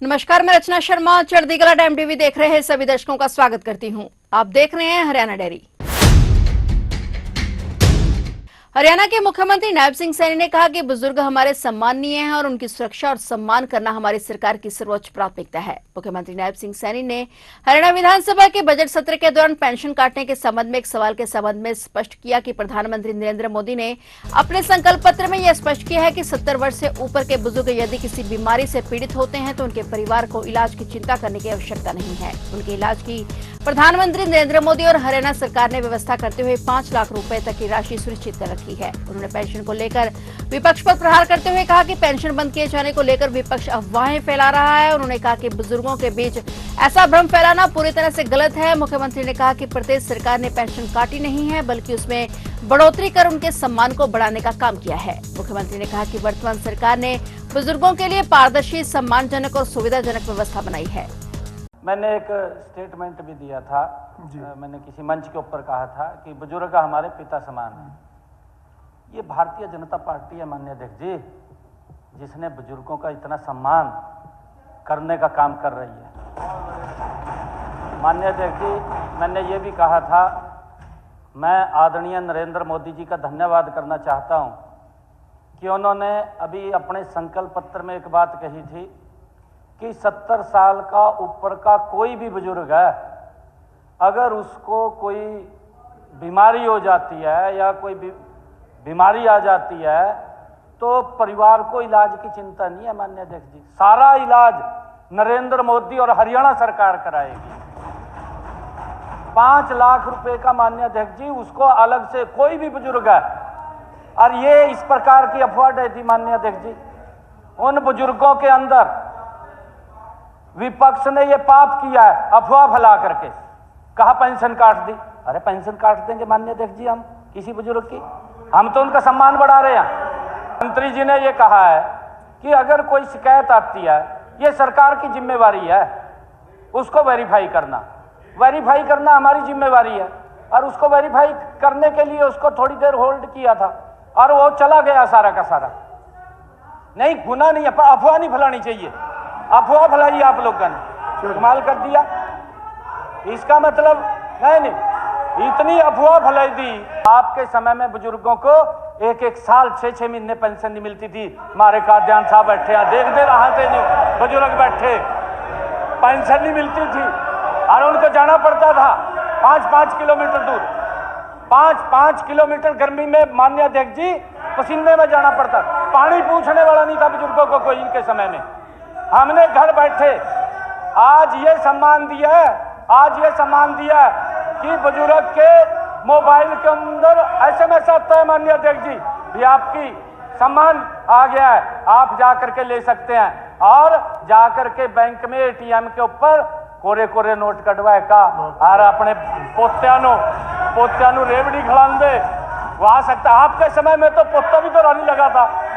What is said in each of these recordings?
नमस्कार, मैं रचना शर्मा चढ़ती कला टाइम टीवी देख रहे हैं सभी दर्शकों का स्वागत करती हूं। आप देख रहे हैं हरियाणा डेयरी। हरियाणा के मुख्यमंत्री नायब सिंह सैनी ने कहा कि बुजुर्ग हमारे सम्मानीय हैं और उनकी सुरक्षा और सम्मान करना हमारी सरकार की सर्वोच्च प्राथमिकता है। मुख्यमंत्री नायब सिंह सैनी ने हरियाणा विधानसभा के बजट सत्र के दौरान पेंशन काटने के संबंध में एक सवाल के संबंध में स्पष्ट किया कि प्रधानमंत्री नरेंद्र मोदी ने अपने संकल्प पत्र में यह स्पष्ट किया है कि 70 वर्ष से ऊपर के बुजुर्ग यदि किसी बीमारी से पीड़ित होते हैं तो उनके परिवार को इलाज की चिंता करने की आवश्यकता नहीं है। उनके इलाज की प्रधानमंत्री नरेंद्र मोदी और हरियाणा सरकार ने व्यवस्था करते हुए 5 लाख रुपए तक की राशि सुनिश्चित कर रखी है। उन्होंने पेंशन को लेकर विपक्ष पर प्रहार करते हुए कहा कि पेंशन बंद किए जाने को लेकर विपक्ष अफवाहें फैला रहा है। उन्होंने कहा कि बुजुर्गों के बीच ऐसा भ्रम फैलाना पूरी तरह से गलत है। मुख्यमंत्री ने कहा कि प्रदेश सरकार ने पेंशन काटी नहीं है बल्कि उसमें बढ़ोतरी कर उनके सम्मान को बढ़ाने का काम किया है। मुख्यमंत्री ने कहा कि वर्तमान सरकार ने बुजुर्गों के लिए पारदर्शी, सम्मानजनक और सुविधाजनक व्यवस्था बनाई है। मैंने एक स्टेटमेंट भी दिया था, मैंने किसी मंच के ऊपर कहा था कि बुजुर्ग हमारे पिता समान हैं। ये भारतीय जनता पार्टी है माननीय अध्यक्ष जी, जिसने बुजुर्गों का इतना सम्मान करने का काम कर रही है। माननीय अध्यक्ष जी, मैंने ये भी कहा था, मैं आदरणीय नरेंद्र मोदी जी का धन्यवाद करना चाहता हूँ कि उन्होंने अभी अपने संकल्प पत्र में एक बात कही थी कि 70 साल का ऊपर का कोई भी बुजुर्ग है, अगर उसको कोई बीमारी हो जाती है या कोई बीमारी आ जाती है तो परिवार को इलाज की चिंता नहीं है। माननीय अध्यक्ष जी, सारा इलाज नरेंद्र मोदी और हरियाणा सरकार कराएगी। 5 लाख रुपए का माननीय अध्यक्ष जी, उसको अलग से कोई भी बुजुर्ग है। और ये इस प्रकार की अफवाह दी थी माननीय अध्यक्ष जी, उन बुजुर्गों के अंदर विपक्ष ने ये पाप किया है, अफवाह फैला करके कहा पेंशन काट दी। अरे पेंशन काट देंगे माननीय अध्यक्ष जी हम किसी बुजुर्ग की? हम तो उनका सम्मान बढ़ा रहे हैं। मंत्री जी ने ये कहा है कि अगर कोई शिकायत आती है, ये सरकार की जिम्मेवारी है उसको वेरीफाई करना हमारी जिम्मेवारी है। और उसको वेरीफाई करने के लिए उसको थोड़ी देर होल्ड किया था और वो चला गया सारा का सारा। नहीं, गुनाह नहीं है, अफवाह नहीं फैलानी चाहिए। अफवाह फैलाई आप लोगों ने, कमाल कर दिया। इसका मतलब नहीं, इतनी अफवाह फैलाई दी। आपके समय में बुजुर्गों को 1-1 साल 6-6 महीने पेंशन नहीं मिलती थी। हमारे काद्यान साहब बैठे हैं, देख दे रहा थे नहीं, बुजुर्ग बैठे, पेंशन नहीं मिलती थी और उनको जाना पड़ता था 5-5 किलोमीटर दूर, 5-5 किलोमीटर गर्मी में माननीय अध्यक्ष जी पसीने में जाना पड़ता। पानी पूछने वाला नहीं था बुजुर्गों को कोई इनके समय में। हमने घर बैठे आज ये सम्मान दिया है कि बुजुर्ग के मोबाइल के अंदर SMS आता है माननीय अध्यक्ष जी, ये आपकी सम्मान आ गया है, आप जा करके ले सकते हैं। और जा करके बैंक में ATM के ऊपर कोरे नोट कटवाए का और अपने पोत्यानु रेवड़ी खिलांदे वो आ सकता। आपके समय में तो पोता भी तो रानी लगा था।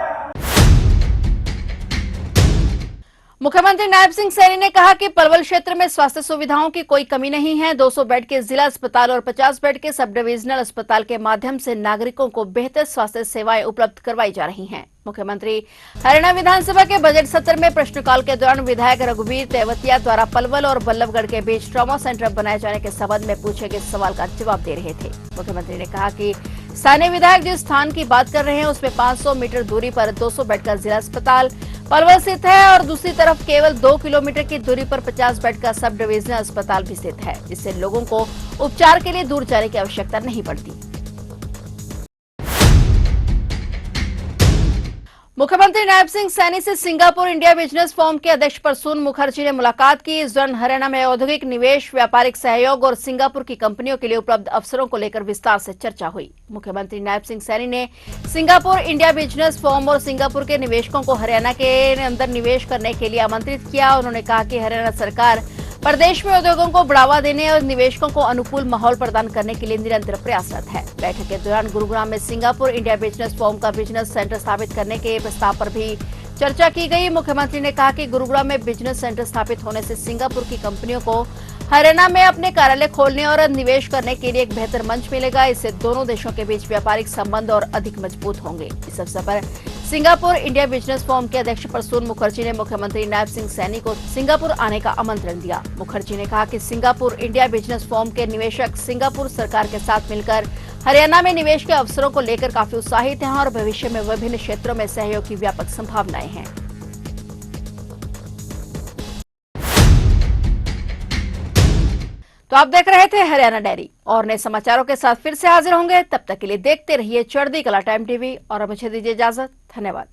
मुख्यमंत्री नायब सिंह सैनी ने कहा कि पलवल क्षेत्र में स्वास्थ्य सुविधाओं की कोई कमी नहीं है। 200 बेड के जिला अस्पताल और 50 बेड के सब डिविजनल अस्पताल के माध्यम से नागरिकों को बेहतर स्वास्थ्य सेवाएं उपलब्ध करवाई जा रही हैं। मुख्यमंत्री हरियाणा विधानसभा के बजट सत्र में प्रश्नकाल के दौरान विधायक रघुवीर तेवतिया द्वारा पलवल और बल्लभगढ़ के बीच ट्रॉमा सेंटर बनाए जाने के संबंध में पूछे गए सवाल का जवाब दे रहे थे। मुख्यमंत्री ने कहा कि स्थानीय विधायक जिस स्थान की बात कर रहे हैं उसमें 500 मीटर दूरी पर 200 बेड का जिला अस्पताल पलवल स्थित है और दूसरी तरफ केवल 2 किलोमीटर की दूरी पर 50 बेड का सब डिविजनल अस्पताल भी स्थित है, जिससे लोगों को उपचार के लिए दूर जाने की आवश्यकता नहीं पड़ती। मुख्यमंत्री नायब सिंह सैनी से सिंगापुर इंडिया बिजनेस फोरम के अध्यक्ष प्रसून मुखर्जी ने मुलाकात की। इस दौरान हरियाणा में औद्योगिक निवेश, व्यापारिक सहयोग और सिंगापुर की कंपनियों के लिए उपलब्ध अवसरों को लेकर विस्तार से चर्चा हुई। मुख्यमंत्री नायब सिंह सैनी ने सिंगापुर इंडिया बिजनेस फोरम और सिंगापुर के निवेशकों को हरियाणा के अंदर निवेश करने के लिए आमंत्रित किया। उन्होंने कहा कि हरियाणा सरकार प्रदेश में उद्योगों को बढ़ावा देने और निवेशकों को अनुकूल माहौल प्रदान करने के लिए निरंतर प्रयासरत है। बैठक के दौरान गुरुग्राम में सिंगापुर इंडिया बिजनेस फोरम का बिजनेस सेंटर स्थापित करने के प्रस्ताव पर भी चर्चा की गई। मुख्यमंत्री ने कहा कि गुरुग्राम में बिजनेस सेंटर स्थापित होने से सिंगापुर की कंपनियों को हरियाणा में अपने कार्यालय खोलने और निवेश करने के लिए एक बेहतर मंच मिलेगा। इससे दोनों देशों के बीच व्यापारिक संबंध और अधिक मजबूत होंगे। इस अवसर पर सिंगापुर इंडिया बिजनेस फोरम के अध्यक्ष प्रसून मुखर्जी ने मुख्यमंत्री नायब सिंह सैनी को सिंगापुर आने का आमंत्रण दिया। मुखर्जी ने कहा कि सिंगापुर इंडिया बिजनेस फोरम के निवेशक सिंगापुर सरकार के साथ मिलकर हरियाणा में निवेश के अवसरों को लेकर काफी उत्साहित हैं और भविष्य में विभिन्न क्षेत्रों में सहयोग की व्यापक संभावनाएं हैं। तो आप देख रहे थे हरियाणा डायरी और नए समाचारों के साथ फिर से हाजिर होंगे। तब तक के लिए देखते रहिए चढ़ती कला टाइम टीवी और मुझे दीजिए इजाजत। धन्यवाद।